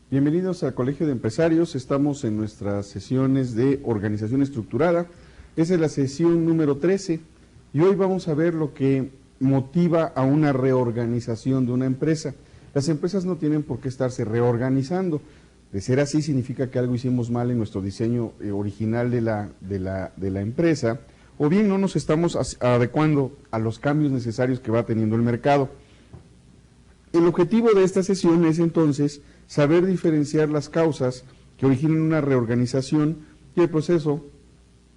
Bienvenidos al Colegio de Empresarios. Estamos en nuestras sesiones de organización estructurada. Esa es la sesión número 13 y hoy vamos a ver lo que motiva a una reorganización de una empresa. Las empresas no tienen por qué estarse reorganizando. De ser así significa que algo hicimos mal en nuestro diseño original de la empresa, o bien no nos estamos adecuando a los cambios necesarios que va teniendo el mercado. El objetivo de esta sesión es entonces saber diferenciar las causas que originan una reorganización y el proceso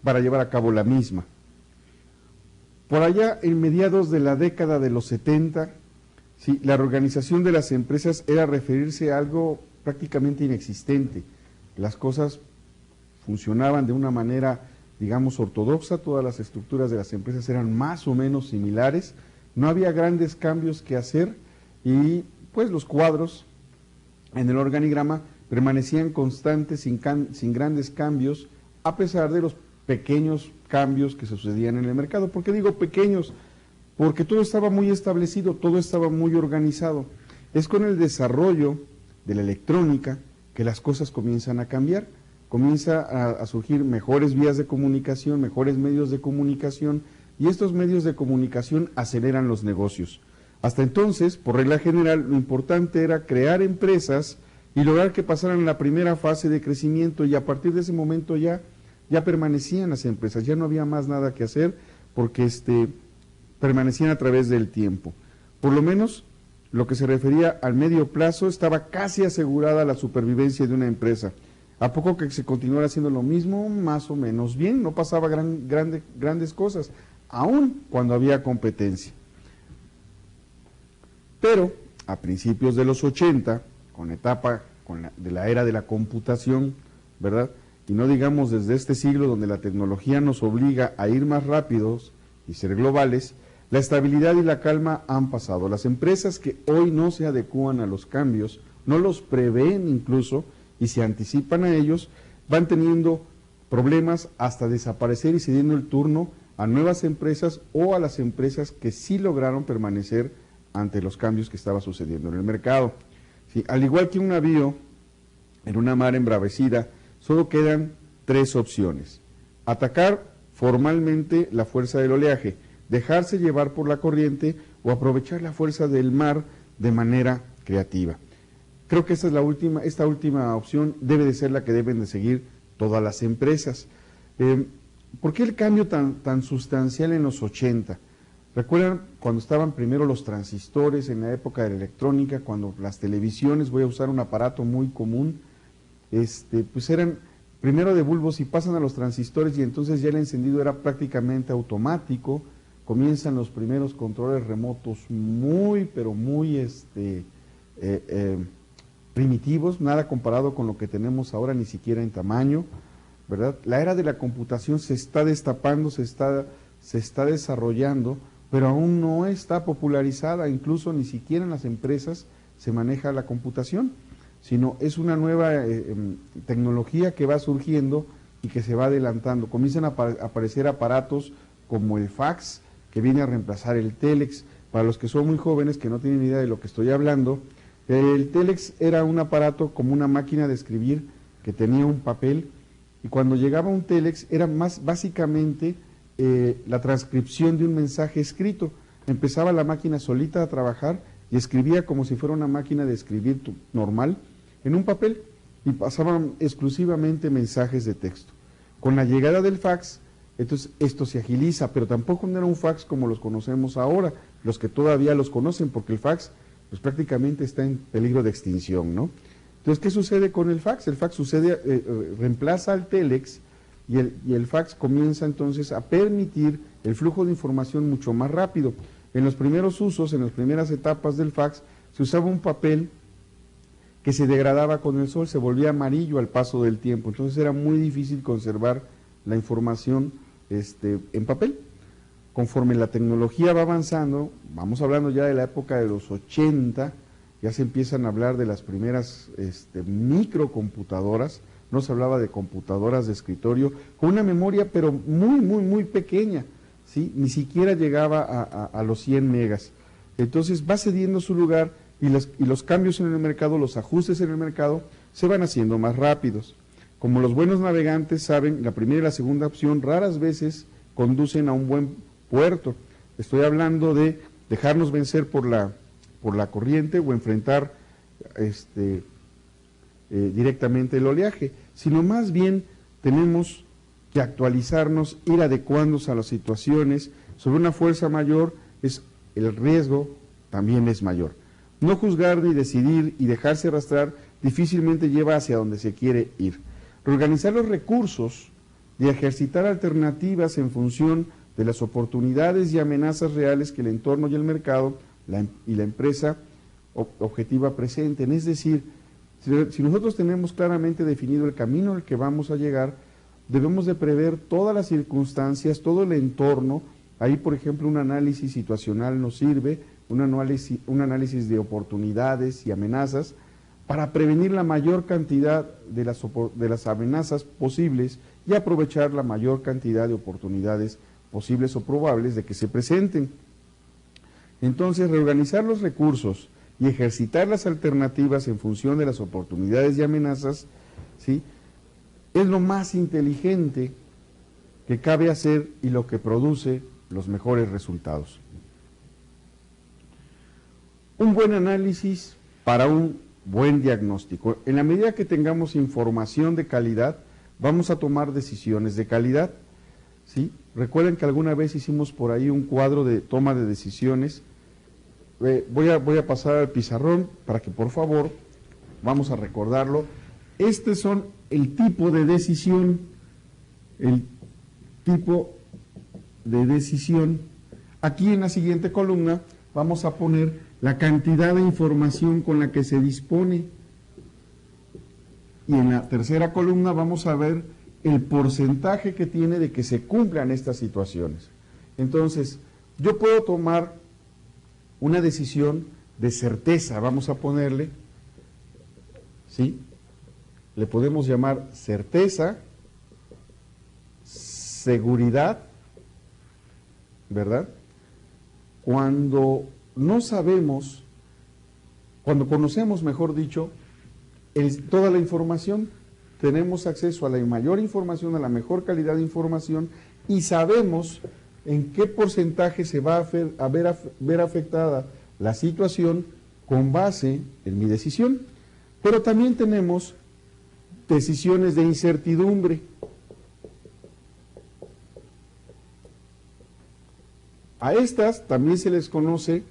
para llevar a cabo la misma. Por allá, en mediados de la década de los 70, sí, la reorganización de las empresas era referirse a algo prácticamente inexistente. Las cosas funcionaban de una manera, digamos, ortodoxa, todas las estructuras de las empresas eran más o menos similares, no había grandes cambios que hacer y pues los cuadros en el organigrama permanecían constantes sin grandes cambios, a pesar de los pequeños cambios que sucedían en el mercado. ¿Por qué digo pequeños? Porque todo estaba muy establecido, todo estaba muy organizado. Es con el desarrollo de la electrónica que las cosas comienzan a cambiar, comienza a surgir mejores vías de comunicación, mejores medios de comunicación, y estos medios de comunicación aceleran los negocios. Hasta entonces, por regla general, lo importante era crear empresas y lograr que pasaran la primera fase de crecimiento, y a partir de ese momento ya permanecían las empresas, ya no había más nada que hacer porque permanecían a través del tiempo. Por lo menos, lo que se refería al medio plazo, estaba casi asegurada la supervivencia de una empresa. A poco que se continuara haciendo lo mismo, más o menos bien, no pasaba grandes cosas, aun cuando había competencia. Pero a principios de los 80, con la etapa de la era de la computación, ¿verdad? Y no digamos desde este siglo donde la tecnología nos obliga a ir más rápidos y ser globales, la estabilidad y la calma han pasado. Las empresas que hoy no se adecúan a los cambios, no los prevén incluso y se anticipan a ellos, van teniendo problemas hasta desaparecer y cediendo el turno a nuevas empresas o a las empresas que sí lograron permanecer ante los cambios que estaba sucediendo en el mercado. Sí, al igual que un navío en una mar embravecida, solo quedan tres opciones: atacar formalmente la fuerza del oleaje, dejarse llevar por la corriente o aprovechar la fuerza del mar de manera creativa. Creo que esta última opción debe de ser la que deben de seguir todas las empresas. ¿Por qué el cambio tan sustancial en los 80? ¿Recuerdan cuando estaban primero los transistores en la época de la electrónica, cuando las televisiones, voy a usar un aparato muy común, pues eran primero de bulbos y pasan a los transistores y entonces ya el encendido era prácticamente automático, comienzan los primeros controles remotos muy, pero muy primitivos, nada comparado con lo que tenemos ahora, ni siquiera en tamaño, ¿verdad? La era de la computación se está destapando, se está desarrollando, pero aún no está popularizada, incluso ni siquiera en las empresas se maneja la computación, sino es una nueva tecnología que va surgiendo y que se va adelantando. Comienzan a aparecer aparatos como el fax, que viene a reemplazar el telex. Para los que son muy jóvenes, que no tienen idea de lo que estoy hablando, el telex era un aparato como una máquina de escribir que tenía un papel, y cuando llegaba un telex era más básicamente la transcripción de un mensaje escrito. Empezaba la máquina solita a trabajar y escribía como si fuera una máquina de escribir normal en un papel, y pasaban exclusivamente mensajes de texto. Con la llegada del fax, entonces esto se agiliza, pero tampoco no era un fax como los conocemos ahora, los que todavía los conocen, porque el fax pues prácticamente está en peligro de extinción, ¿no? Entonces, ¿qué sucede con el fax? El fax reemplaza al telex, y el fax comienza entonces a permitir el flujo de información mucho más rápido. En los primeros usos, en las primeras etapas del fax, se usaba un papel que se degradaba con el sol, se volvía amarillo al paso del tiempo, entonces era muy difícil conservar la información en papel. Conforme la tecnología va avanzando, vamos hablando ya de la época de los 80, ya se empiezan a hablar de las primeras microcomputadoras. No se hablaba de computadoras de escritorio, con una memoria pero muy, muy, muy pequeña, ¿sí? Ni siquiera llegaba a los 100 megas. Entonces va cediendo su lugar y los cambios en el mercado, los ajustes en el mercado, se van haciendo más rápidos. Como los buenos navegantes saben, la primera y la segunda opción raras veces conducen a un buen puerto. Estoy hablando de dejarnos vencer por la corriente o enfrentar directamente el oleaje, sino más bien tenemos que actualizarnos, ir adecuándonos a las situaciones. Sobre una fuerza mayor, el riesgo también es mayor. No juzgar ni decidir y dejarse arrastrar difícilmente lleva hacia donde se quiere ir. Reorganizar los recursos y ejercitar alternativas en función de las oportunidades y amenazas reales que el entorno y el mercado y la empresa objetiva presenten. Es decir, si nosotros tenemos claramente definido el camino al que vamos a llegar, debemos de prever todas las circunstancias, todo el entorno. Ahí, por ejemplo, un análisis situacional nos sirve, un análisis de oportunidades y amenazas para prevenir la mayor cantidad de las amenazas posibles y aprovechar la mayor cantidad de oportunidades posibles o probables de que se presenten. Entonces, reorganizar los recursos y ejercitar las alternativas en función de las oportunidades y amenazas, ¿sí?, es lo más inteligente que cabe hacer y lo que produce los mejores resultados. Un buen análisis para un buen diagnóstico. En la medida que tengamos información de calidad, vamos a tomar decisiones de calidad, ¿sí? Recuerden que alguna vez hicimos por ahí un cuadro de toma de decisiones. Voy a pasar al pizarrón para que, por favor, vamos a recordarlo. Estos son el tipo de decisión, Aquí en la siguiente columna vamos a poner la cantidad de información con la que se dispone. Y en la tercera columna vamos a ver el porcentaje que tiene de que se cumplan estas situaciones. Entonces, yo puedo tomar una decisión de certeza, vamos a ponerle, ¿sí? Le podemos llamar certeza, seguridad, ¿verdad? Cuando no sabemos, cuando conocemos, mejor dicho, toda la información, tenemos acceso a la mayor información, a la mejor calidad de información y sabemos en qué porcentaje se va a ver afectada la situación con base en mi decisión. Pero también tenemos decisiones de incertidumbre. A estas también se les conoce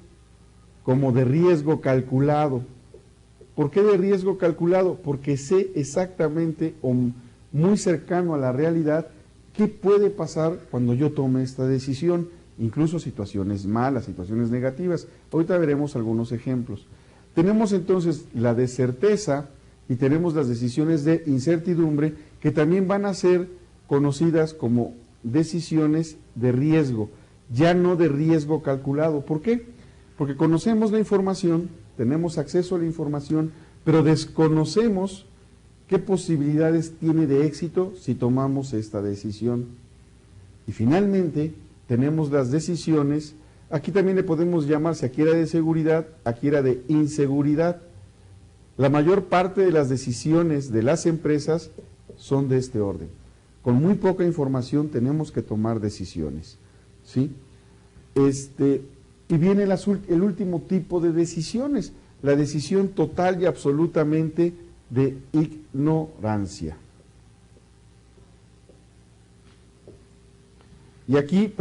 como de riesgo calculado. ¿Por qué de riesgo calculado? Porque sé exactamente o muy cercano a la realidad qué puede pasar cuando yo tome esta decisión, incluso situaciones malas, situaciones negativas. Ahorita veremos algunos ejemplos. Tenemos entonces la de certeza y tenemos las decisiones de incertidumbre, que también van a ser conocidas como decisiones de riesgo, ya no de riesgo calculado. ¿Por qué? Porque conocemos la información, tenemos acceso a la información, pero desconocemos qué posibilidades tiene de éxito si tomamos esta decisión. Y finalmente tenemos las decisiones, aquí también le podemos llamar, si aquí era de seguridad, aquí era de inseguridad. La mayor parte de las decisiones de las empresas son de este orden. Con muy poca información tenemos que tomar decisiones, ¿sí? Y viene el último tipo de decisiones, la decisión total y absolutamente de ignorancia. Y aquí,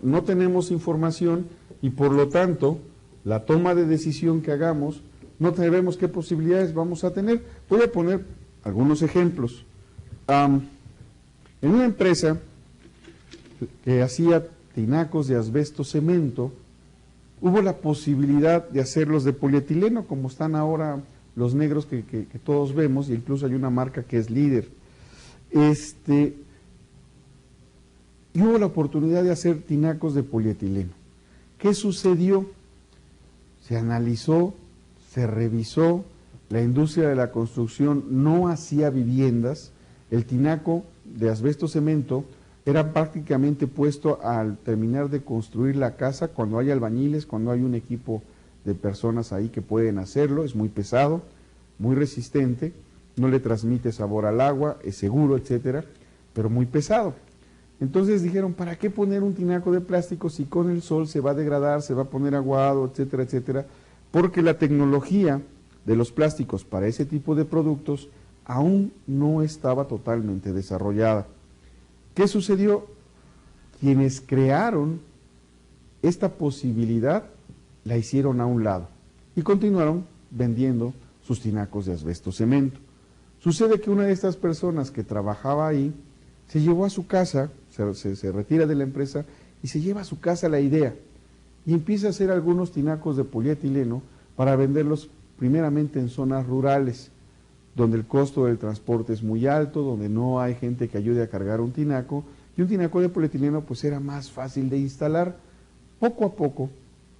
no tenemos información y por lo tanto, la toma de decisión que hagamos, no sabemos qué posibilidades vamos a tener. Voy a poner algunos ejemplos. En una empresa que hacía tinacos de asbesto cemento, hubo la posibilidad de hacerlos de polietileno, como están ahora los negros que todos vemos, e incluso hay una marca que es líder. Y hubo la oportunidad de hacer tinacos de polietileno. ¿Qué sucedió? Se analizó, se revisó, la industria de la construcción no hacía viviendas, el tinaco de asbesto cemento era prácticamente puesto al terminar de construir la casa, cuando hay albañiles, cuando hay un equipo de personas ahí que pueden hacerlo, es muy pesado, muy resistente, no le transmite sabor al agua, es seguro, etcétera, pero muy pesado. Entonces dijeron, ¿para qué poner un tinaco de plástico si con el sol se va a degradar, se va a poner aguado, etcétera, etcétera? Porque la tecnología de los plásticos para ese tipo de productos aún no estaba totalmente desarrollada. ¿Qué sucedió? Quienes crearon esta posibilidad la hicieron a un lado y continuaron vendiendo sus tinacos de asbesto cemento. Sucede que una de estas personas que trabajaba ahí se llevó a su casa, se retira de la empresa y se lleva a su casa la idea y empieza a hacer algunos tinacos de polietileno para venderlos primeramente en zonas rurales, donde el costo del transporte es muy alto, donde no hay gente que ayude a cargar un tinaco, y un tinaco de polietileno pues era más fácil de instalar. Poco a poco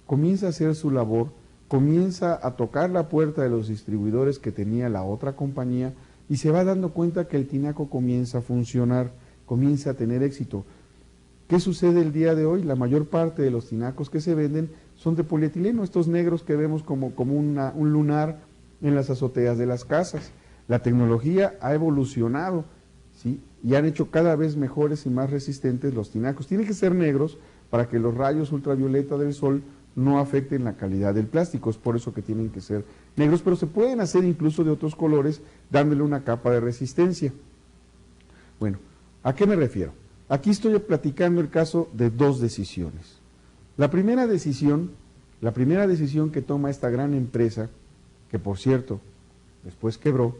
comienza a hacer su labor, comienza a tocar la puerta de los distribuidores que tenía la otra compañía y se va dando cuenta que el tinaco comienza a funcionar, comienza a tener éxito. ¿Qué sucede el día de hoy? La mayor parte de los tinacos que se venden son de polietileno, estos negros que vemos como un lunar en las azoteas de las casas. La tecnología ha evolucionado, ¿sí? Y han hecho cada vez mejores y más resistentes los tinacos. Tienen que ser negros para que los rayos ultravioleta del sol no afecten la calidad del plástico, es por eso que tienen que ser negros, pero se pueden hacer incluso de otros colores, dándole una capa de resistencia. Bueno, ¿a qué me refiero? Aquí estoy platicando el caso de dos decisiones. La primera decisión que toma esta gran empresa, que por cierto, después quebró,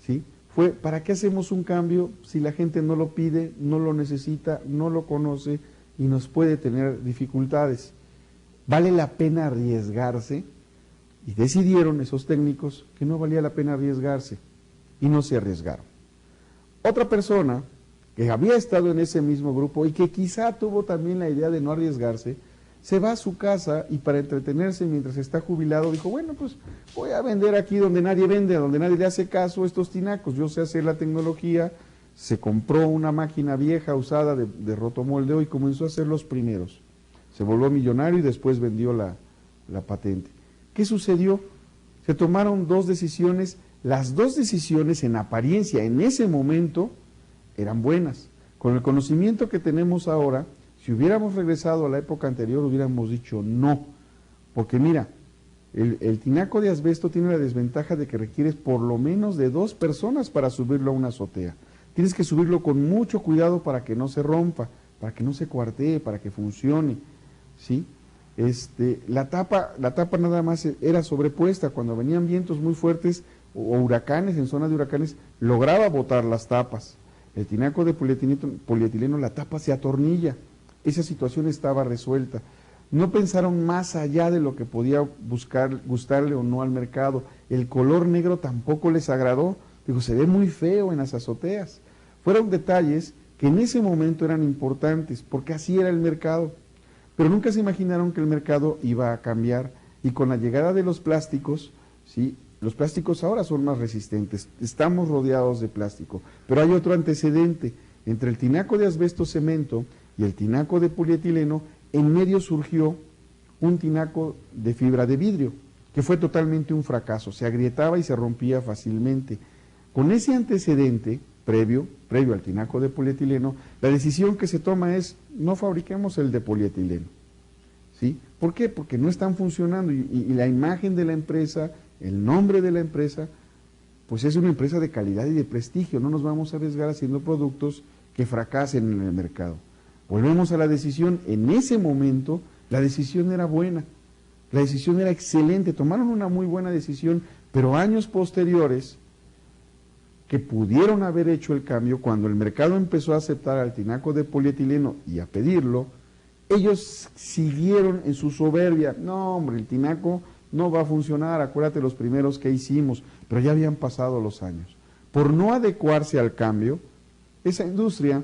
¿sí? Fue, ¿para qué hacemos un cambio si la gente no lo pide, no lo necesita, no lo conoce y nos puede tener dificultades? ¿Vale la pena arriesgarse? Y decidieron esos técnicos que no valía la pena arriesgarse y no se arriesgaron. Otra persona que había estado en ese mismo grupo y que quizá tuvo también la idea de no arriesgarse, se va a su casa y para entretenerse mientras está jubilado dijo, bueno, pues voy a vender aquí donde nadie vende, donde nadie le hace caso estos tinacos, yo sé hacer la tecnología, se compró una máquina vieja usada de rotomoldeo y comenzó a hacer los primeros. Se volvió millonario y después vendió la patente. ¿Qué sucedió? Se tomaron dos decisiones, las dos decisiones en apariencia en ese momento eran buenas. Con el conocimiento que tenemos ahora, si hubiéramos regresado a la época anterior, hubiéramos dicho no. Porque mira, el tinaco de asbesto tiene la desventaja de que requieres por lo menos de 2 personas para subirlo a una azotea. Tienes que subirlo con mucho cuidado para que no se rompa, para que no se cuartee, para que funcione, ¿sí? La tapa nada más era sobrepuesta. Cuando venían vientos muy fuertes o huracanes, en zonas de huracanes, lograba botar las tapas. El tinaco de polietileno, la tapa se atornilla. Esa situación estaba resuelta. No pensaron más allá de lo que podía gustarle o no al mercado. El color negro tampoco les agradó. Digo, se ve muy feo en las azoteas. Fueron detalles que en ese momento eran importantes, porque así era el mercado. Pero nunca se imaginaron que el mercado iba a cambiar. Y con la llegada de los plásticos, ¿sí? Los plásticos ahora son más resistentes. Estamos rodeados de plástico. Pero hay otro antecedente. Entre el tinaco de asbesto cemento y el tinaco de polietileno, en medio surgió un tinaco de fibra de vidrio, que fue totalmente un fracaso, se agrietaba y se rompía fácilmente. Con ese antecedente previo al tinaco de polietileno, la decisión que se toma es, no fabriquemos el de polietileno, ¿sí? ¿Por qué? Porque no están funcionando y la imagen de la empresa, el nombre de la empresa, pues es una empresa de calidad y de prestigio, no nos vamos a arriesgar haciendo productos que fracasen en el mercado. Volvemos a la decisión, en ese momento la decisión era buena, la decisión era excelente, tomaron una muy buena decisión, pero años posteriores que pudieron haber hecho el cambio, cuando el mercado empezó a aceptar al tinaco de polietileno y a pedirlo, ellos siguieron en su soberbia, no hombre, el tinaco no va a funcionar, acuérdate los primeros que hicimos, pero ya habían pasado los años. Por no adecuarse al cambio, esa industria,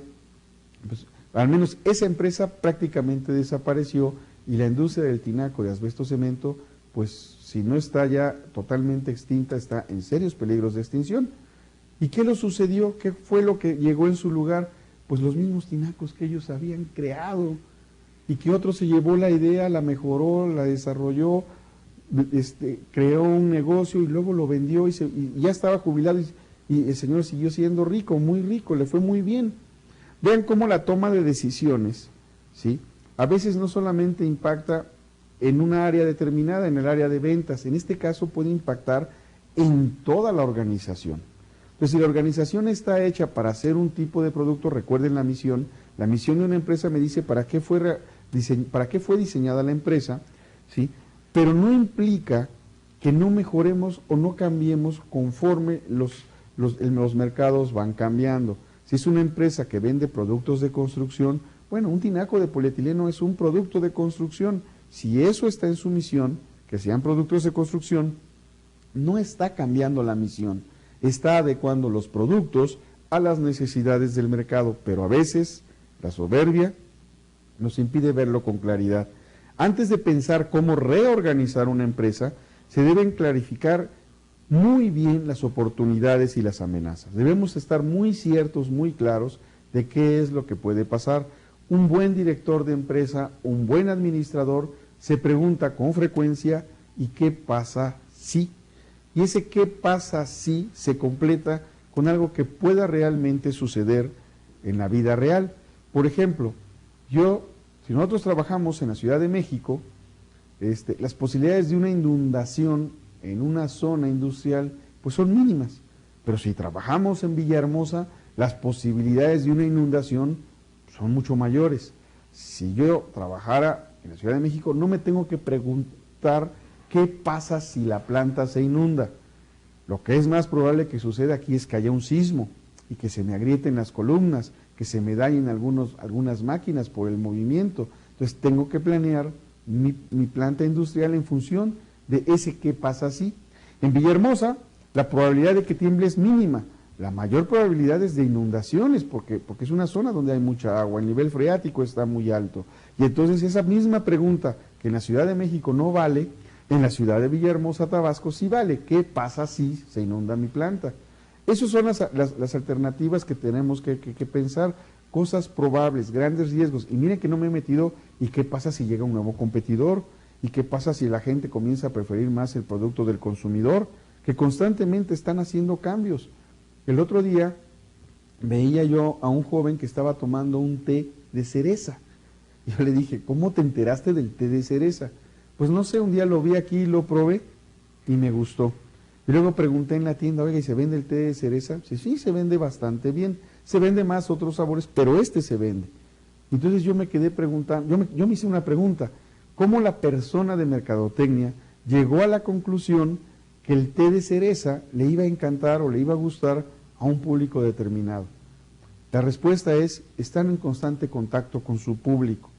pues, al menos esa empresa prácticamente desapareció y la industria del tinaco de asbesto cemento, pues si no está ya totalmente extinta, está en serios peligros de extinción. ¿Y qué lo sucedió? ¿Qué fue lo que llegó en su lugar? Pues los mismos tinacos que ellos habían creado y que otro se llevó la idea, la mejoró, la desarrolló, creó un negocio y luego lo vendió y ya estaba jubilado y el señor siguió siendo rico, muy rico, le fue muy bien. Vean cómo la toma de decisiones, ¿sí?, a veces no solamente impacta en una área determinada, en el área de ventas, en este caso puede impactar en toda la organización. Entonces, si la organización está hecha para hacer un tipo de producto, recuerden la misión de una empresa me dice para qué fue diseñada la empresa, ¿sí?, pero no implica que no mejoremos o no cambiemos conforme los mercados van cambiando. Si es una empresa que vende productos de construcción, bueno, un tinaco de polietileno es un producto de construcción. Si eso está en su misión, que sean productos de construcción, no está cambiando la misión, está adecuando los productos a las necesidades del mercado, pero a veces la soberbia nos impide verlo con claridad. Antes de pensar cómo reorganizar una empresa, se deben clarificar muy bien las oportunidades y las amenazas. Debemos estar muy ciertos, muy claros de qué es lo que puede pasar. Un buen director de empresa, un buen administrador, se pregunta con frecuencia, ¿y qué pasa si? Y ese qué pasa si se completa con algo que pueda realmente suceder en la vida real. Por ejemplo, si nosotros trabajamos en la Ciudad de México, las posibilidades de una inundación en una zona industrial pues son mínimas, pero si trabajamos en Villahermosa, las posibilidades de una inundación son mucho mayores. Si yo trabajara en la Ciudad de México, no me tengo que preguntar qué pasa si la planta se inunda. Lo que es más probable que suceda aquí es que haya un sismo y que se me agrieten las columnas, que se me dañen algunas máquinas por el movimiento. Entonces tengo que planear mi planta industrial en función de ese qué pasa si. En Villahermosa, la probabilidad de que tiemble es mínima. La mayor probabilidad es de inundaciones, porque es una zona donde hay mucha agua, el nivel freático está muy alto. Y entonces esa misma pregunta que en la Ciudad de México no vale, en la ciudad de Villahermosa, Tabasco, sí vale. ¿Qué pasa si se inunda mi planta? Esas son las alternativas que tenemos que pensar, cosas probables, grandes riesgos. Y miren que no me he metido, ¿y qué pasa si llega un nuevo competidor? ¿Y qué pasa si la gente comienza a preferir más el producto del consumidor? Que constantemente están haciendo cambios. El otro día veía yo a un joven que estaba tomando un té de cereza. Y yo le dije, ¿cómo te enteraste del té de cereza? Pues no sé, un día lo vi aquí, lo probé y me gustó. Y luego pregunté en la tienda, oiga, ¿y se vende el té de cereza? Sí, se vende bastante bien. Se vende más otros sabores, pero este se vende. Entonces yo me quedé preguntando, yo me hice una pregunta, ¿cómo la persona de mercadotecnia llegó a la conclusión que el té de cereza le iba a encantar o le iba a gustar a un público determinado? La respuesta es, están en constante contacto con su público.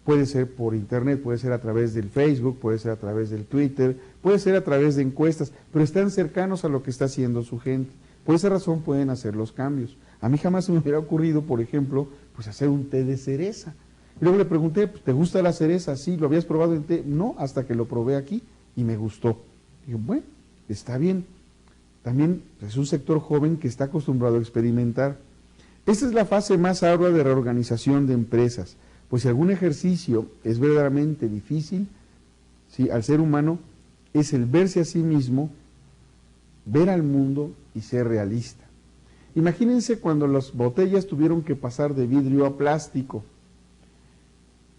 Puede ser por internet, puede ser a través del Facebook, puede ser a través del Twitter, puede ser a través de encuestas, pero están cercanos a lo que está haciendo su gente. Por esa razón pueden hacer los cambios. A mí jamás se me hubiera ocurrido, por ejemplo, pues hacer un té de cereza. Y luego le pregunté, ¿te gusta la cereza? Sí, ¿lo habías probado en té? No, hasta que lo probé aquí y me gustó. Digo, bueno, está bien. También es un sector joven que está acostumbrado a experimentar. Esta es la fase más ardua de reorganización de empresas. Pues si algún ejercicio es verdaderamente difícil, ¿sí?, al ser humano, es el verse a sí mismo, ver al mundo y ser realista. Imagínense cuando las botellas tuvieron que pasar de vidrio a plástico.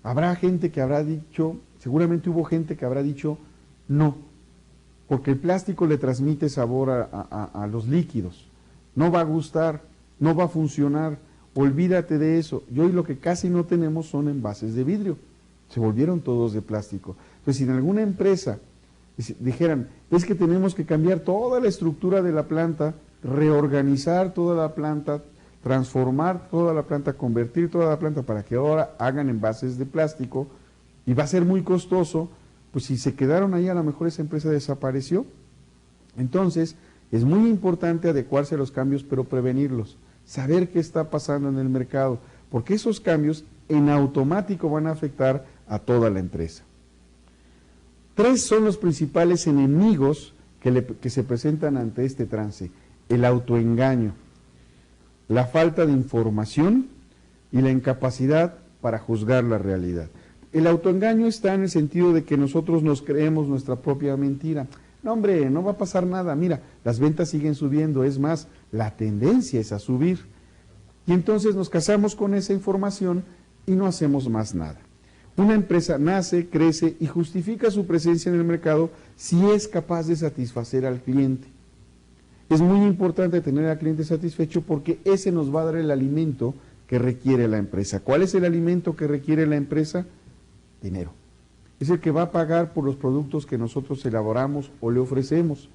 Habrá gente que habrá dicho, seguramente hubo gente que habrá dicho, no, porque el plástico le transmite sabor a los líquidos, no va a gustar, no va a funcionar. Olvídate de eso. Y hoy lo que casi no tenemos son envases de vidrio. Se volvieron todos de plástico. Entonces, si en alguna empresa dijeran, es que tenemos que cambiar toda la estructura de la planta, reorganizar toda la planta, transformar toda la planta, convertir toda la planta para que ahora hagan envases de plástico, y va a ser muy costoso, pues si se quedaron ahí, a lo mejor esa empresa desapareció. Entonces, es muy importante adecuarse a los cambios, pero prevenirlos. Saber qué está pasando en el mercado, porque esos cambios en automático van a afectar a toda la empresa. 3 son los principales enemigos que se presentan ante este trance: el autoengaño, la falta de información y la incapacidad para juzgar la realidad. El autoengaño está en el sentido de que nosotros nos creemos nuestra propia mentira. No, hombre, no va a pasar nada. Mira, las ventas siguen subiendo, es más, la tendencia es a subir. Y entonces nos casamos con esa información y no hacemos más nada. Una empresa nace, crece y justifica su presencia en el mercado si es capaz de satisfacer al cliente. Es muy importante tener al cliente satisfecho porque ese nos va a dar el alimento que requiere la empresa. ¿Cuál es el alimento que requiere la empresa? Dinero. Es el que va a pagar por los productos que nosotros elaboramos o le ofrecemos.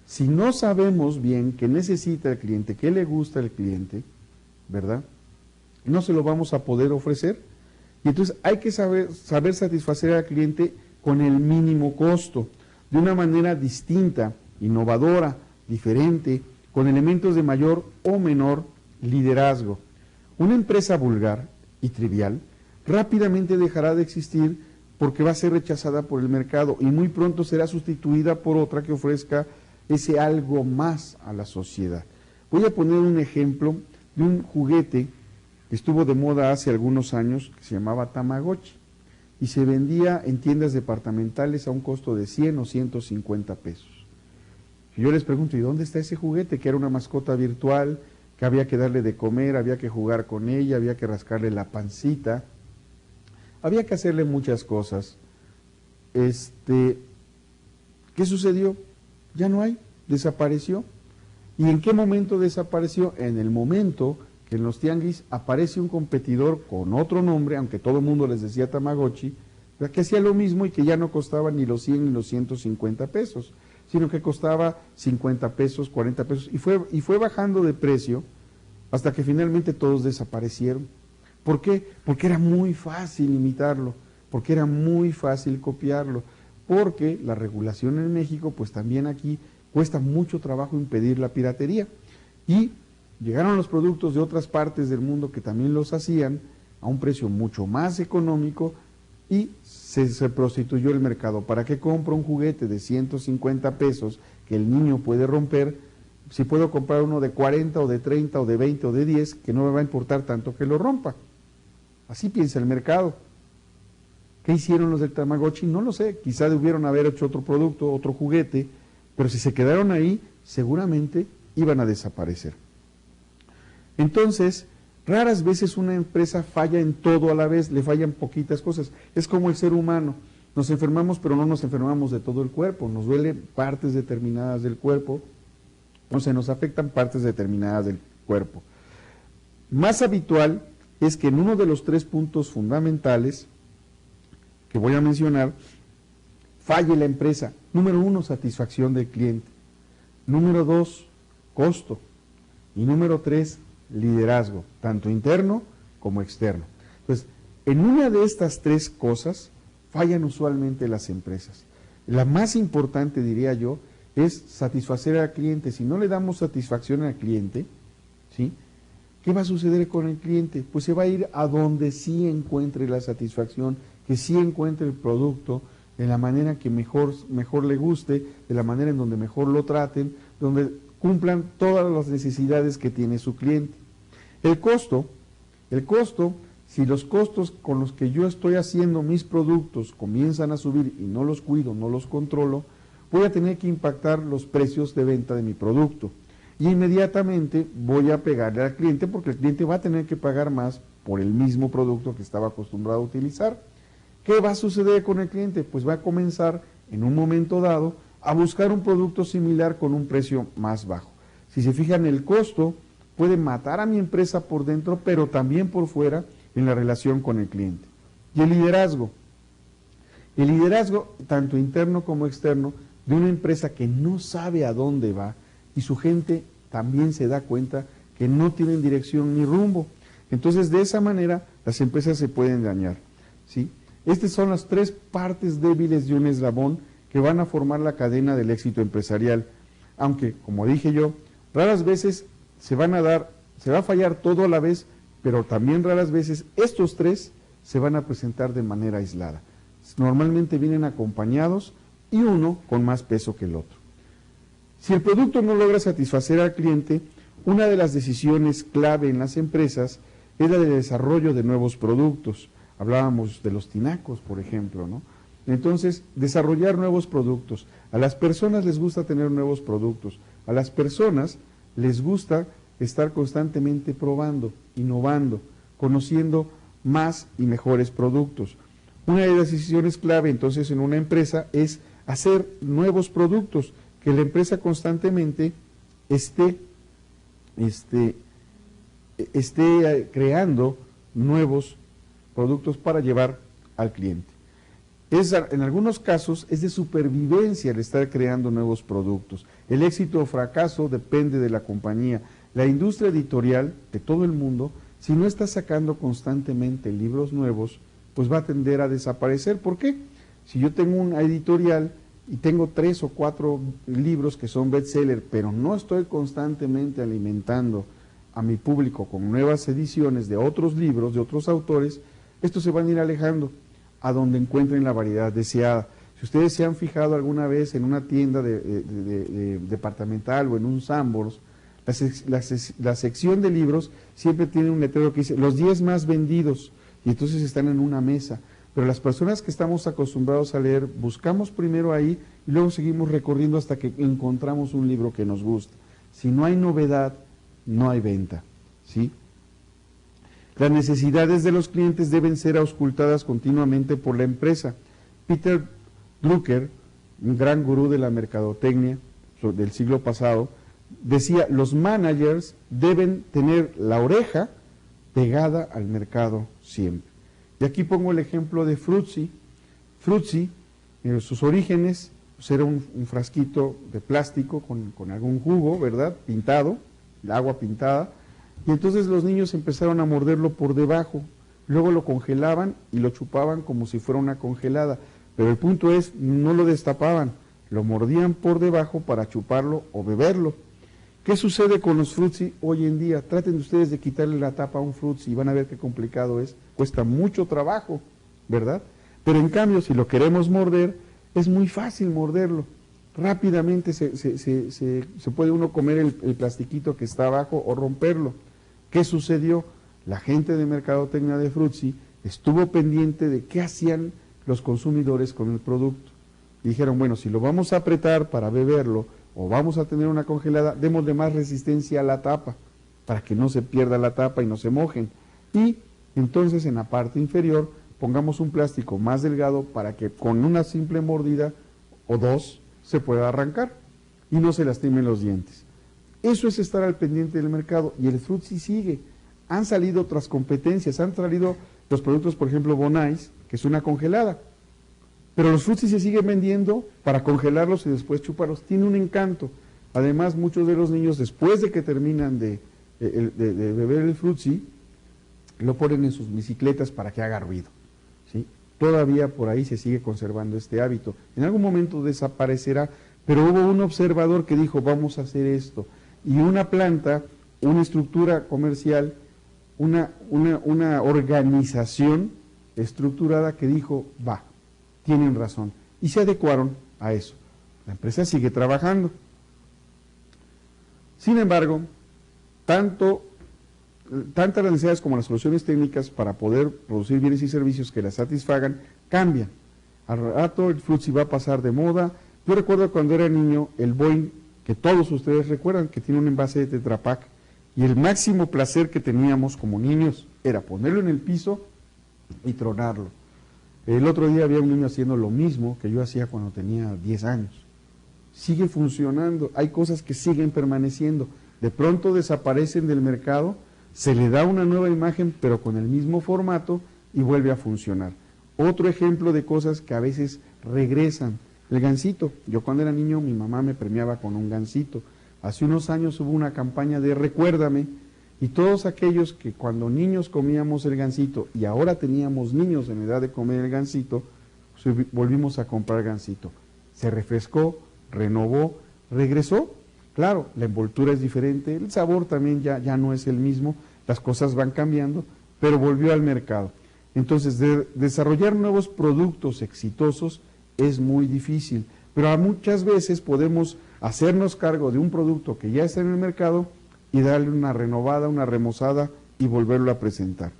Si no sabemos bien qué necesita el cliente, qué le gusta al cliente, ¿verdad? No se lo vamos a poder ofrecer. Y entonces hay que saber satisfacer al cliente con el mínimo costo, de una manera distinta, innovadora, diferente, con elementos de mayor o menor liderazgo. Una empresa vulgar y trivial rápidamente dejará de existir porque va a ser rechazada por el mercado y muy pronto será sustituida por otra que ofrezca ese algo más a la sociedad. Voy a poner un ejemplo de un juguete que estuvo de moda hace algunos años, que se llamaba Tamagotchi, y se vendía en tiendas departamentales a un costo de 100 o 150 pesos. Y yo les pregunto, ¿y dónde está ese juguete? Que era una mascota virtual, que había que darle de comer, había que jugar con ella, había que rascarle la pancita, había que hacerle muchas cosas. ¿Qué sucedió? Ya no hay, desapareció. ¿Y en qué momento desapareció? En el momento que en los tianguis aparece un competidor con otro nombre, aunque todo el mundo les decía Tamagotchi, que hacía lo mismo y que ya no costaba ni los 100 ni los 150 pesos, sino que costaba 50 pesos, 40 pesos, y fue bajando de precio hasta que finalmente todos desaparecieron. ¿Por qué? Porque era muy fácil imitarlo, porque era muy fácil copiarlo, porque la regulación en México, pues también aquí cuesta mucho trabajo impedir la piratería. Y llegaron los productos de otras partes del mundo que también los hacían a un precio mucho más económico y se prostituyó el mercado. ¿Para qué compro un juguete de 150 pesos que el niño puede romper si puedo comprar uno de 40 o de 30 o de 20 o de 10 que no me va a importar tanto que lo rompa? Así piensa el mercado. ¿Qué hicieron los del Tamagotchi? No lo sé, quizá debieron haber hecho otro producto, otro juguete, pero si se quedaron ahí, seguramente iban a desaparecer. Entonces, raras veces una empresa falla en todo a la vez, le fallan poquitas cosas. Es como el ser humano, nos enfermamos pero no nos enfermamos de todo el cuerpo, nos duelen partes determinadas del cuerpo, o se nos afectan partes determinadas del cuerpo. Más habitual es que en uno de los 3 puntos fundamentales que voy a mencionar, falle la empresa. Número 1, satisfacción del cliente. Número 2, costo. Y número 3, liderazgo, tanto interno como externo. Entonces, en una de estas 3 cosas fallan usualmente las empresas. La más importante, diría yo, es satisfacer al cliente. Si no le damos satisfacción al cliente, ¿sí?, ¿qué va a suceder con el cliente? Pues se va a ir a donde sí encuentre la satisfacción, que sí encuentre el producto de la manera que mejor le guste, de la manera en donde mejor lo traten, donde cumplan todas las necesidades que tiene su cliente. El costo, si los costos con los que yo estoy haciendo mis productos comienzan a subir y no los cuido, no los controlo, voy a tener que impactar los precios de venta de mi producto. Y inmediatamente voy a pegarle al cliente porque el cliente va a tener que pagar más por el mismo producto que estaba acostumbrado a utilizar. ¿Qué va a suceder con el cliente? Pues va a comenzar en un momento dado a buscar un producto similar con un precio más bajo. Si se fijan, el costo puede matar a mi empresa por dentro, pero también por fuera en la relación con el cliente. Y el liderazgo, tanto interno como externo, de una empresa que no sabe a dónde va, y su gente también se da cuenta que no tienen dirección ni rumbo. Entonces, de esa manera, las empresas se pueden dañar, ¿sí? Estas son las 3 partes débiles de un eslabón que van a formar la cadena del éxito empresarial. Aunque, como dije yo, raras veces se va a fallar todo a la vez, pero también raras veces estos 3 se van a presentar de manera aislada. Normalmente vienen acompañados y uno con más peso que el otro. Si el producto no logra satisfacer al cliente, una de las decisiones clave en las empresas es la del desarrollo de nuevos productos. Hablábamos de los tinacos, por ejemplo, ¿no? Entonces, desarrollar nuevos productos. A las personas les gusta tener nuevos productos. A las personas les gusta estar constantemente probando, innovando, conociendo más y mejores productos. Una de las decisiones clave entonces en una empresa es hacer nuevos productos, que la empresa constantemente esté creando nuevos productos para llevar al cliente. En algunos casos es de supervivencia el estar creando nuevos productos. El éxito o fracaso depende de la compañía. La industria editorial de todo el mundo, si no está sacando constantemente libros nuevos, pues va a tender a desaparecer. ¿Por qué? Si yo tengo una editorial y tengo 3 o 4 libros que son bestseller, pero no estoy constantemente alimentando a mi público con nuevas ediciones de otros libros, de otros autores, estos se van a ir alejando a donde encuentren la variedad deseada. Si ustedes se han fijado alguna vez en una tienda departamental o en un Sanborns, la sección de libros siempre tiene un letrero que dice los 10 más vendidos, y entonces están en una mesa. Pero las personas que estamos acostumbrados a leer, buscamos primero ahí y luego seguimos recorriendo hasta que encontramos un libro que nos gusta. Si no hay novedad, no hay venta, ¿sí? Las necesidades de los clientes deben ser auscultadas continuamente por la empresa. Peter Drucker, un gran gurú de la mercadotecnia del siglo pasado, decía, los managers deben tener la oreja pegada al mercado siempre. Y aquí pongo el ejemplo de Fruitsy. Fruitsy, en sus orígenes, pues era un frasquito de plástico con algún jugo, ¿verdad? Pintado, el agua pintada, y entonces los niños empezaron a morderlo por debajo, luego lo congelaban y lo chupaban como si fuera una congelada, pero el punto es, no lo destapaban, lo mordían por debajo para chuparlo o beberlo. ¿Qué sucede con los Fruitsy hoy en día? Traten de ustedes de quitarle la tapa a un Fruitsy y van a ver qué complicado es, cuesta mucho trabajo, ¿verdad? Pero en cambio, si lo queremos morder, es muy fácil morderlo. Rápidamente se puede uno comer el plastiquito que está abajo o romperlo. ¿Qué sucedió? La gente de mercadotecnia de Fruitsy estuvo pendiente de qué hacían los consumidores con el producto. Y dijeron, bueno, si lo vamos a apretar para beberlo o vamos a tener una congelada, démosle más resistencia a la tapa para que no se pierda la tapa y no se mojen. Y entonces en la parte inferior pongamos un plástico más delgado para que con una simple mordida o dos se pueda arrancar y no se lastimen los dientes. Eso es estar al pendiente del mercado y el Fruitsy sigue. Han salido otras competencias, han salido los productos, por ejemplo, Bonais, que es una congelada, pero los Fruitsy se siguen vendiendo para congelarlos y después chuparlos. Tiene un encanto. Además, muchos de los niños, después de que terminan de beber el Fruitsy, lo ponen en sus bicicletas para que haga ruido, ¿sí? Todavía por ahí se sigue conservando este hábito. En algún momento desaparecerá, pero hubo un observador que dijo, vamos a hacer esto. Y una planta, una estructura comercial, una organización estructurada que dijo, va, tienen razón. Y se adecuaron a eso. La empresa sigue trabajando. Sin embargo, tantas las necesidades como las soluciones técnicas para poder producir bienes y servicios que las satisfagan, cambian. Al rato el Fruitsy va a pasar de moda. Yo recuerdo cuando era niño, el Boing, que todos ustedes recuerdan, que tiene un envase de Tetra Pak, y el máximo placer que teníamos como niños era ponerlo en el piso y tronarlo. El otro día había un niño haciendo lo mismo que yo hacía cuando tenía 10 años. Sigue funcionando, hay cosas que siguen permaneciendo. De pronto desaparecen del mercado, se le da una nueva imagen, pero con el mismo formato y vuelve a funcionar. Otro ejemplo de cosas que a veces regresan. El gansito. Yo cuando era niño mi mamá me premiaba con un gansito. Hace unos años hubo una campaña de Recuérdame y todos aquellos que cuando niños comíamos el gansito y ahora teníamos niños en edad de comer el gansito, pues volvimos a comprar gansito. Se refrescó, renovó, regresó. Claro, la envoltura es diferente, el sabor también ya no es el mismo, las cosas van cambiando, pero volvió al mercado. Entonces, desarrollar nuevos productos exitosos es muy difícil, pero muchas veces podemos hacernos cargo de un producto que ya está en el mercado y darle una renovada, una remozada y volverlo a presentar.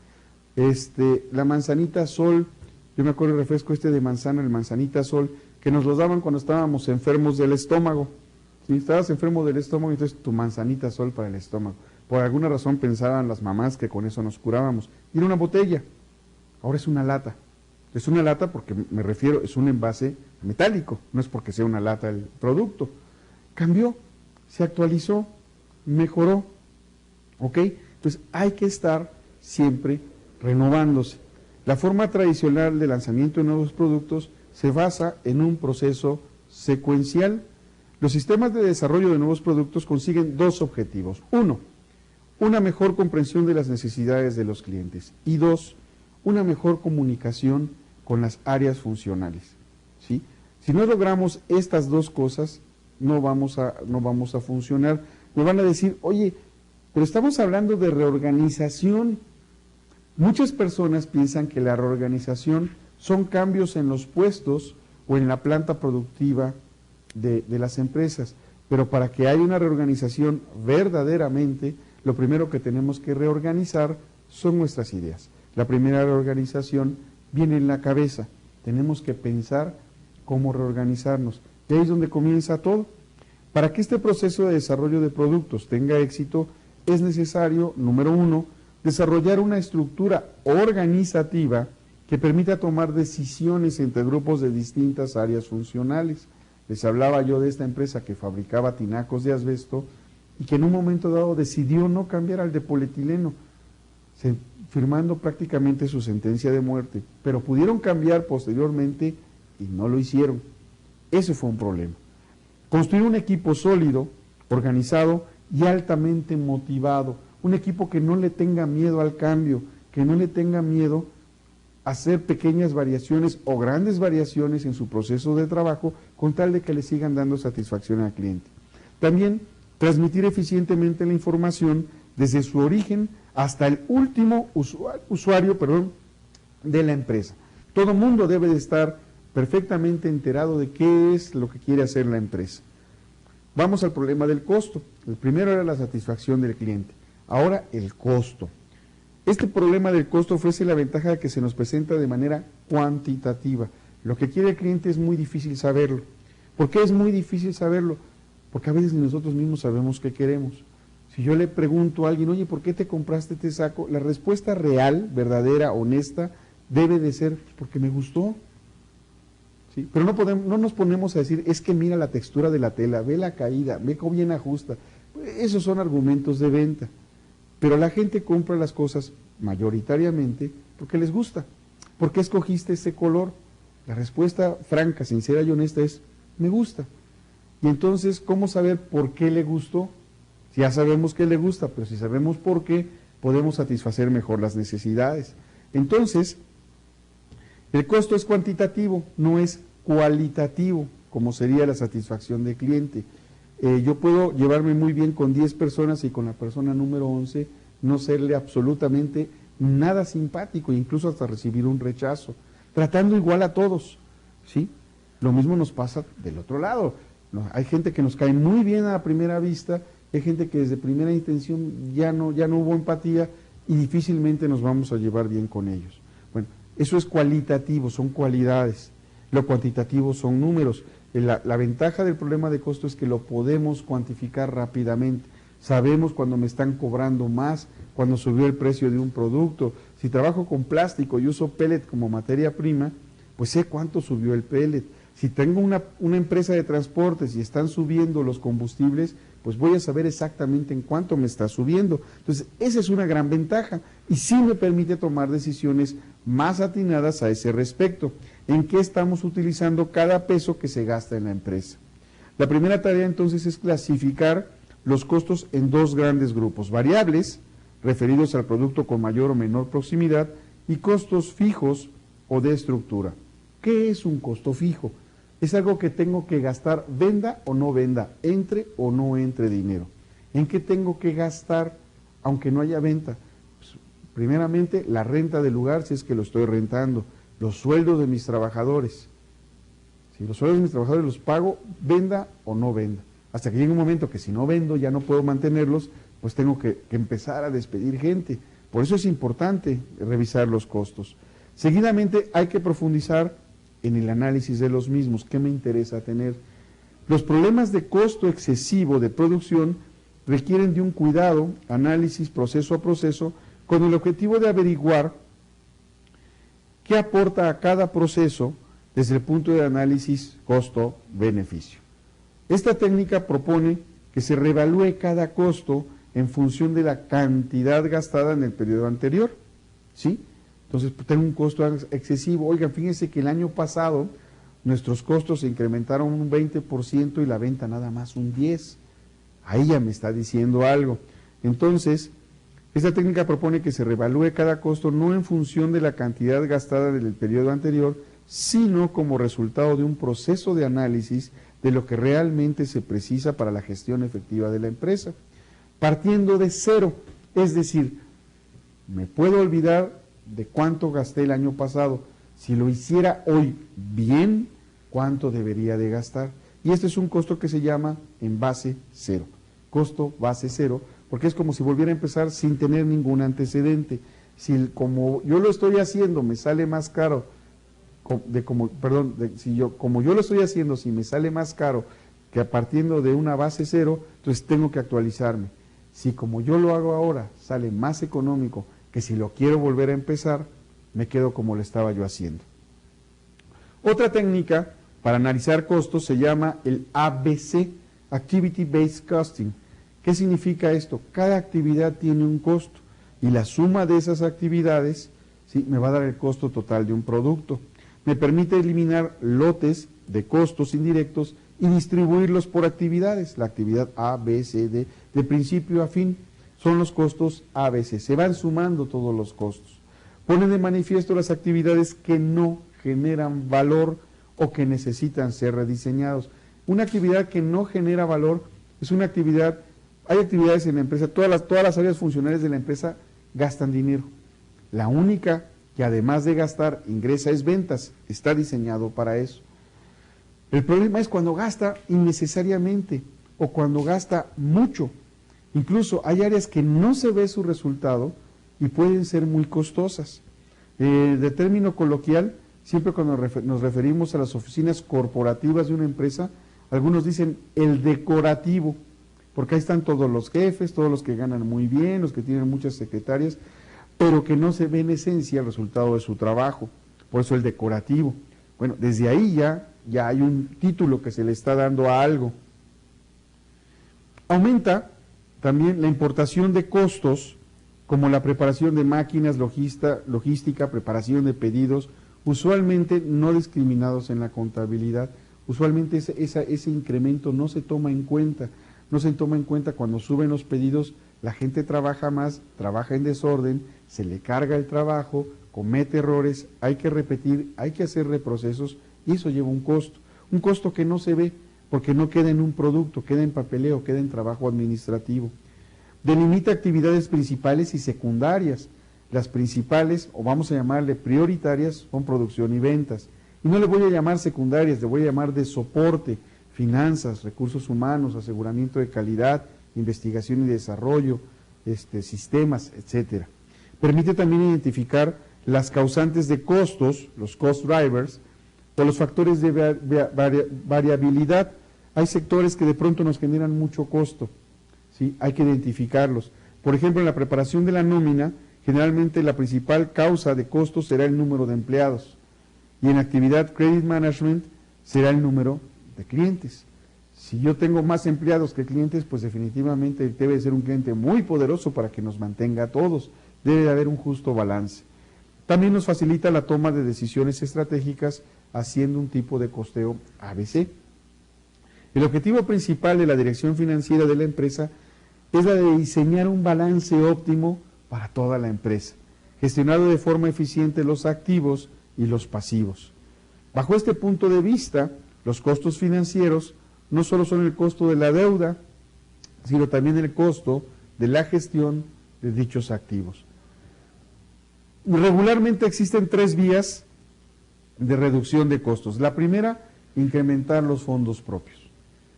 La manzanita Sol Yo me acuerdo del refresco de manzana, el Manzanita Sol, que nos lo daban cuando estábamos enfermos del estómago. Si estabas enfermo del estómago, entonces tu Manzanita Sol para el estómago. Por alguna razón pensaban las mamás que con eso nos curábamos. Y era una botella, ahora es una lata. Es una lata porque me refiero, es un envase metálico, no es porque sea una lata el producto. Cambió, se actualizó, mejoró, ¿ok? Entonces hay que estar siempre renovándose. La forma tradicional de lanzamiento de nuevos productos se basa en un proceso secuencial. Los sistemas de desarrollo de nuevos productos consiguen dos objetivos. Uno, una mejor comprensión de las necesidades de los clientes. Y dos, una mejor comunicación con las áreas funcionales, ¿sí? Si no logramos estas dos cosas, no vamos a funcionar. Me van a decir, oye, pero estamos hablando de reorganización. Muchas personas piensan que la reorganización son cambios en los puestos o en la planta productiva de las empresas, pero para que haya una reorganización verdaderamente, lo primero que tenemos que reorganizar son nuestras ideas. La primera reorganización viene en la cabeza, tenemos que pensar cómo reorganizarnos, y ahí es donde comienza todo. Para que este proceso de desarrollo de productos tenga éxito, es necesario, número uno, desarrollar una estructura organizativa que permita tomar decisiones entre grupos de distintas áreas funcionales. Les hablaba yo de esta empresa que fabricaba tinacos de asbesto y que en un momento dado decidió no cambiar al de polietileno, firmando prácticamente su sentencia de muerte, pero pudieron cambiar posteriormente y no lo hicieron. Ese fue un problema. Construir un equipo sólido, organizado y altamente motivado, un equipo que no le tenga miedo al cambio, que no le tenga miedo a hacer pequeñas variaciones o grandes variaciones en su proceso de trabajo con tal de que le sigan dando satisfacción al cliente. También transmitir eficientemente la información desde su origen hasta el último usuario de la empresa. Todo mundo debe de estar perfectamente enterado de qué es lo que quiere hacer la empresa. Vamos al problema del costo. El primero era la satisfacción del cliente. Ahora el costo. Este problema del costo ofrece la ventaja de que se nos presenta de manera cuantitativa. Lo que quiere el cliente es muy difícil saberlo. ¿Por qué es muy difícil saberlo? Porque a veces ni nosotros mismos sabemos qué queremos. Si yo le pregunto a alguien, oye, ¿por qué te compraste este saco? La respuesta real, verdadera, honesta, debe de ser porque me gustó. ¿Sí? Pero no nos ponemos a decir, es que mira la textura de la tela, ve la caída, ve cómo bien ajusta. Esos son argumentos de venta. Pero la gente compra las cosas mayoritariamente porque les gusta. ¿Por qué escogiste ese color? La respuesta franca, sincera y honesta es, me gusta. Y entonces, ¿cómo saber por qué le gustó? Si ya sabemos que le gusta, pero si sabemos por qué, podemos satisfacer mejor las necesidades. Entonces, el costo es cuantitativo, no es cualitativo, como sería la satisfacción del cliente. Yo puedo llevarme muy bien con 10 personas y con la persona número 11 no serle absolutamente nada simpático, incluso hasta recibir un rechazo, tratando igual a todos, ¿sí? Lo mismo nos pasa del otro lado. Hay gente que nos cae muy bien a primera vista, hay gente que desde primera intención ya no hubo empatía y difícilmente nos vamos a llevar bien con ellos. Bueno, eso es cualitativo, son cualidades. Lo cuantitativo son números. La ventaja del problema de costo es que lo podemos cuantificar rápidamente. Sabemos cuando me están cobrando más, cuando subió el precio de un producto. Si trabajo con plástico y uso pellet como materia prima, pues sé cuánto subió el pellet. Si tengo una empresa de transportes y están subiendo los combustibles, pues voy a saber exactamente en cuánto me está subiendo. Entonces, esa es una gran ventaja y sí me permite tomar decisiones más atinadas a ese respecto. ¿En qué estamos utilizando cada peso que se gasta en la empresa? La primera tarea entonces es clasificar los costos en dos grandes grupos: variables, referidos al producto con mayor o menor proximidad, y costos fijos o de estructura. ¿Qué es un costo fijo? Es algo que tengo que gastar, venda o no venda, entre o no entre dinero. ¿En qué tengo que gastar aunque no haya venta? Pues, primeramente, la renta del lugar, si es que lo estoy rentando, los sueldos de mis trabajadores. Si los sueldos de mis trabajadores los pago, venda o no venda. Hasta que llegue un momento que si no vendo ya no puedo mantenerlos, pues tengo que empezar a despedir gente. Por eso es importante revisar los costos. Seguidamente hay que profundizar en el análisis de los mismos. ¿Qué me interesa tener? Los problemas de costo excesivo de producción requieren de un cuidado, análisis proceso a proceso, con el objetivo de averiguar qué aporta a cada proceso desde el punto de análisis costo-beneficio. Esta técnica propone que se reevalúe cada costo en función de la cantidad gastada en el periodo anterior, ¿sí? Entonces, tengo un costo excesivo. Oigan, fíjense que el año pasado nuestros costos se incrementaron un 20% y la venta nada más un 10%. Ahí ya me está diciendo algo. Entonces, esta técnica propone que se reevalúe cada costo no en función de la cantidad gastada en el periodo anterior, sino como resultado de un proceso de análisis de lo que realmente se precisa para la gestión efectiva de la empresa, partiendo de cero. Es decir, me puedo olvidar de cuánto gasté el año pasado. Si lo hiciera hoy bien, ¿cuánto debería de gastar? Y este es un costo que se llama en base cero, costo base cero, porque es como si volviera a empezar sin tener ningún antecedente. Si como yo lo estoy haciendo me sale más caro, como yo lo estoy haciendo, si me sale más caro que partiendo de una base cero, entonces tengo que actualizarme. Si como yo lo hago ahora sale más económico que si lo quiero volver a empezar, me quedo como lo estaba yo haciendo. Otra técnica para analizar costos se llama el ABC, Activity Based Costing. ¿Qué significa esto? Cada actividad tiene un costo y la suma de esas actividades, ¿sí?, me va a dar el costo total de un producto. Me permite eliminar lotes de costos indirectos y distribuirlos por actividades. La actividad A, B, C, D, de principio a fin, son los costos ABC. Se van sumando todos los costos. Pone de manifiesto las actividades que no generan valor o que necesitan ser rediseñados. Una actividad que no genera valor es una actividad, hay actividades en la empresa, todas las áreas funcionales de la empresa gastan dinero. La única que además de gastar ingresa es ventas, está diseñado para eso. El problema es cuando gasta innecesariamente o cuando gasta mucho. Incluso hay áreas que no se ve su resultado y pueden ser muy costosas. De término coloquial, siempre cuando nos referimos a las oficinas corporativas de una empresa, algunos dicen el decorativo, porque ahí están todos los jefes, todos los que ganan muy bien, los que tienen muchas secretarias, pero que no se ve en esencia el resultado de su trabajo, por eso el decorativo. Bueno, desde ahí ya hay un título que se le está dando a algo. Aumenta también la importación de costos, como la preparación de máquinas, logística, preparación de pedidos, usualmente no discriminados en la contabilidad. Usualmente ese incremento no se toma en cuenta. No se toma en cuenta cuando suben los pedidos, la gente trabaja más, trabaja en desorden, se le carga el trabajo, comete errores, hay que repetir, hay que hacer reprocesos y eso lleva un costo que no se ve porque no queda en un producto, queda en papeleo, queda en trabajo administrativo. Delimita actividades principales y secundarias. Las principales, o vamos a llamarle prioritarias, son producción y ventas. Y no le voy a llamar secundarias, le voy a llamar de soporte, finanzas, recursos humanos, aseguramiento de calidad, investigación y desarrollo, sistemas, etcétera. Permite también identificar las causantes de costos, los cost drivers, o los factores de variabilidad. Hay sectores que de pronto nos generan mucho costo, ¿sí? Hay que identificarlos. Por ejemplo, en la preparación de la nómina, generalmente la principal causa de costos será el número de empleados. Y en actividad credit management será el número de clientes. Si yo tengo más empleados que clientes, pues definitivamente debe ser un cliente muy poderoso para que nos mantenga a todos. Debe de haber un justo balance. También nos facilita la toma de decisiones estratégicas haciendo un tipo de costeo ABC. El objetivo principal de la dirección financiera de la empresa es la de diseñar un balance óptimo para toda la empresa, gestionado de forma eficiente los activos y los pasivos. Bajo este punto de vista, los costos financieros no solo son el costo de la deuda, sino también el costo de la gestión de dichos activos. Regularmente existen 3 vías de reducción de costos. La primera, incrementar los fondos propios.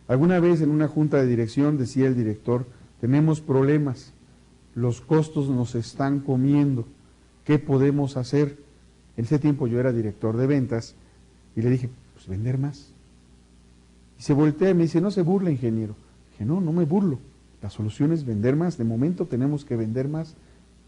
Alguna vez en una junta de dirección decía el director, tenemos problemas, los costos nos están comiendo, ¿qué podemos hacer? En ese tiempo yo era director de ventas y le dije, pues vender más. Y se voltea y me dice, no se burla, ingeniero. Dije, no, no me burlo. La solución es vender más. De momento tenemos que vender más.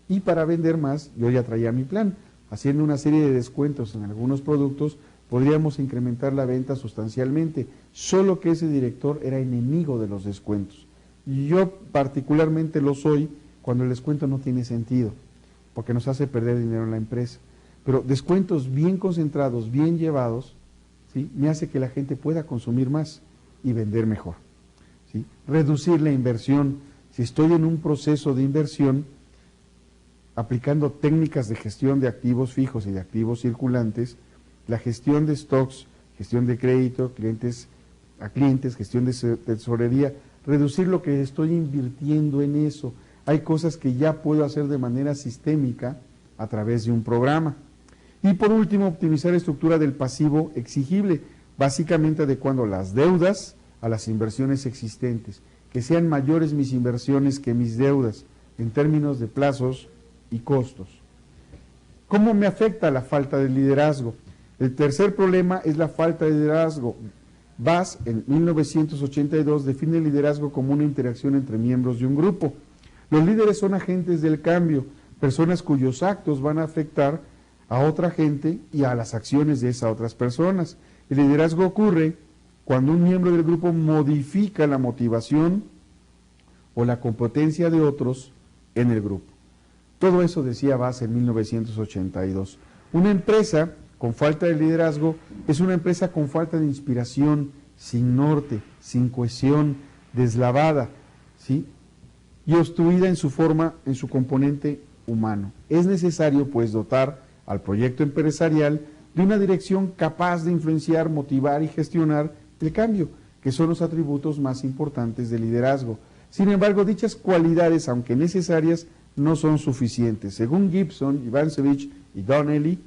Y para vender más, yo ya traía mi plan. Haciendo una serie de descuentos en algunos productos, podríamos incrementar la venta sustancialmente. Solo que ese director era enemigo de los descuentos. Y yo particularmente lo soy cuando el descuento no tiene sentido, porque nos hace perder dinero en la empresa. Pero descuentos bien concentrados, bien llevados, ¿sí?, me hace que la gente pueda consumir más y vender mejor, ¿sí? Reducir la inversión. Si estoy en un proceso de inversión, aplicando técnicas de gestión de activos fijos y de activos circulantes, la gestión de stocks, gestión de crédito, clientes a clientes, gestión de tesorería, reducir lo que estoy invirtiendo en eso. Hay cosas que ya puedo hacer de manera sistémica a través de un programa. Y por último, optimizar la estructura del pasivo exigible, básicamente adecuando las deudas a las inversiones existentes, que sean mayores mis inversiones que mis deudas en términos de plazos y costos. ¿Cómo me afecta la falta de liderazgo? El tercer problema es la falta de liderazgo. Bass, en 1982, define el liderazgo como una interacción entre miembros de un grupo. Los líderes son agentes del cambio, personas cuyos actos van a afectar a otra gente y a las acciones de esas otras personas. El liderazgo ocurre cuando un miembro del grupo modifica la motivación o la competencia de otros en el grupo. Todo eso decía Bass en 1982. Una empresa con falta de liderazgo es una empresa con falta de inspiración, sin norte, sin cohesión, deslavada, ¿sí?, y obstruida en su forma, en su componente humano. Es necesario, pues, dotar al proyecto empresarial de una dirección capaz de influenciar, motivar y gestionar el cambio, que son los atributos más importantes del liderazgo. Sin embargo, dichas cualidades, aunque necesarias, no son suficientes. Según Gibson, Ivancevich y Donnelly,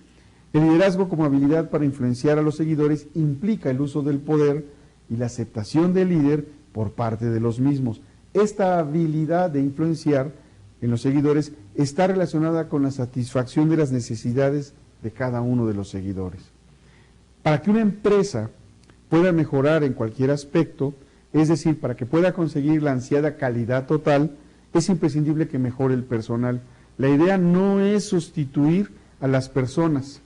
el liderazgo como habilidad para influenciar a los seguidores implica el uso del poder y la aceptación del líder por parte de los mismos. Esta habilidad de influenciar en los seguidores está relacionada con la satisfacción de las necesidades de cada uno de los seguidores. Para que una empresa pueda mejorar en cualquier aspecto, es decir, para que pueda conseguir la ansiada calidad total, es imprescindible que mejore el personal. La idea no es sustituir a las personas,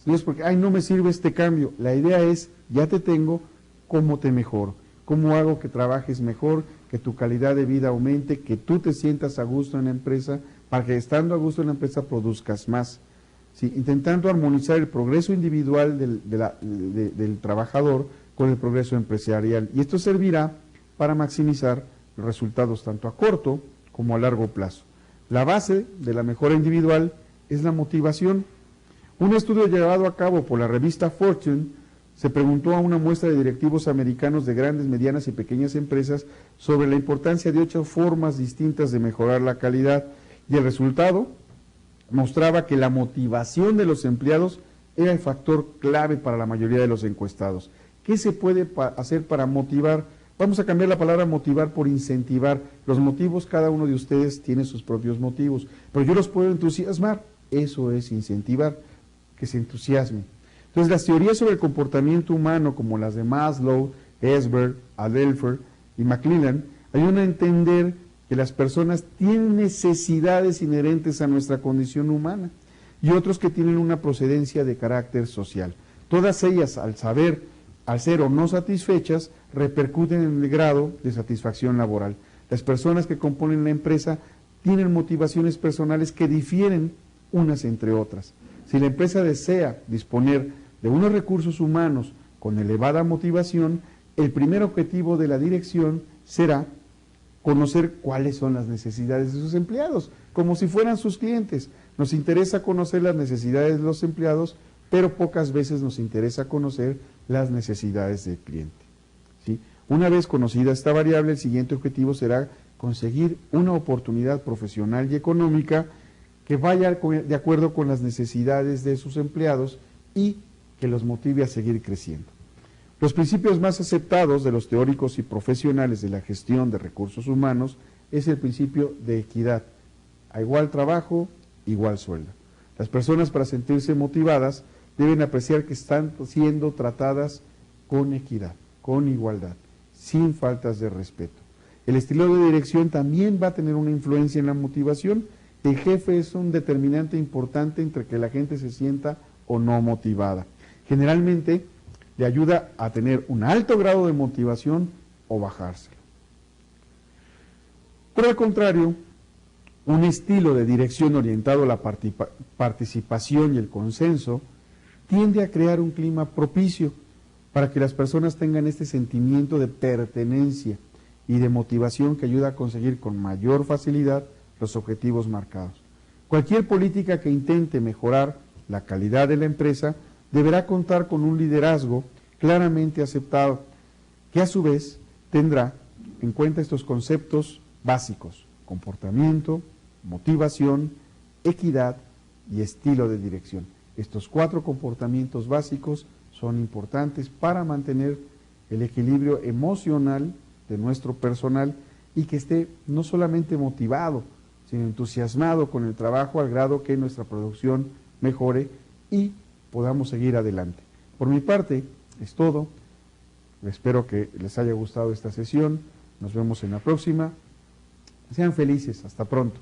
no es porque, no me sirve este cambio. La idea es, ya te tengo, ¿cómo te mejoro? ¿Cómo hago que trabajes mejor, que tu calidad de vida aumente, que tú te sientas a gusto en la empresa, para que estando a gusto en la empresa produzcas más? ¿Sí? Intentando armonizar el progreso individual del trabajador con el progreso empresarial. Y esto servirá para maximizar los resultados tanto a corto como a largo plazo. La base de la mejora individual es la motivación. Un estudio llevado a cabo por la revista Fortune se preguntó a una muestra de directivos americanos de grandes, medianas y pequeñas empresas sobre la importancia de 8 formas distintas de mejorar la calidad, y el resultado mostraba que la motivación de los empleados era el factor clave para la mayoría de los encuestados. ¿Qué se puede hacer para motivar? Vamos a cambiar la palabra motivar por incentivar. Los motivos, cada uno de ustedes tiene sus propios motivos, pero yo los puedo entusiasmar. Eso es incentivar, que se entusiasme. Entonces, las teorías sobre el comportamiento humano, como las de Maslow, Esberg, Adelpher y McClellan, ayudan a entender que las personas tienen necesidades inherentes a nuestra condición humana y otros que tienen una procedencia de carácter social. Todas ellas, al ser o no satisfechas, repercuten en el grado de satisfacción laboral. Las personas que componen la empresa tienen motivaciones personales que difieren unas entre otras. Si la empresa desea disponer de unos recursos humanos con elevada motivación, el primer objetivo de la dirección será conocer cuáles son las necesidades de sus empleados, como si fueran sus clientes. Nos interesa conocer las necesidades de los empleados, pero pocas veces nos interesa conocer las necesidades del cliente, ¿sí? Una vez conocida esta variable, el siguiente objetivo será conseguir una oportunidad profesional y económica que vaya de acuerdo con las necesidades de sus empleados y que los motive a seguir creciendo. Los principios más aceptados de los teóricos y profesionales de la gestión de recursos humanos es el principio de equidad. A igual trabajo, igual sueldo. Las personas, para sentirse motivadas, deben apreciar que están siendo tratadas con equidad, con igualdad, sin faltas de respeto. El estilo de dirección también va a tener una influencia en la motivación. El jefe es un determinante importante entre que la gente se sienta o no motivada. Generalmente le ayuda a tener un alto grado de motivación o bajárselo. Por el contrario, un estilo de dirección orientado a la participación y el consenso tiende a crear un clima propicio para que las personas tengan este sentimiento de pertenencia y de motivación que ayuda a conseguir con mayor facilidad los objetivos marcados. Cualquier política que intente mejorar la calidad de la empresa deberá contar con un liderazgo claramente aceptado, que a su vez tendrá en cuenta estos conceptos básicos: comportamiento, motivación, equidad y estilo de dirección. Estos 4 comportamientos básicos son importantes para mantener el equilibrio emocional de nuestro personal y que esté no solamente motivado, sino entusiasmado con el trabajo al grado que nuestra producción mejore y podamos seguir adelante. Por mi parte, es todo. Espero que les haya gustado esta sesión. Nos vemos en la próxima. Sean felices. Hasta pronto.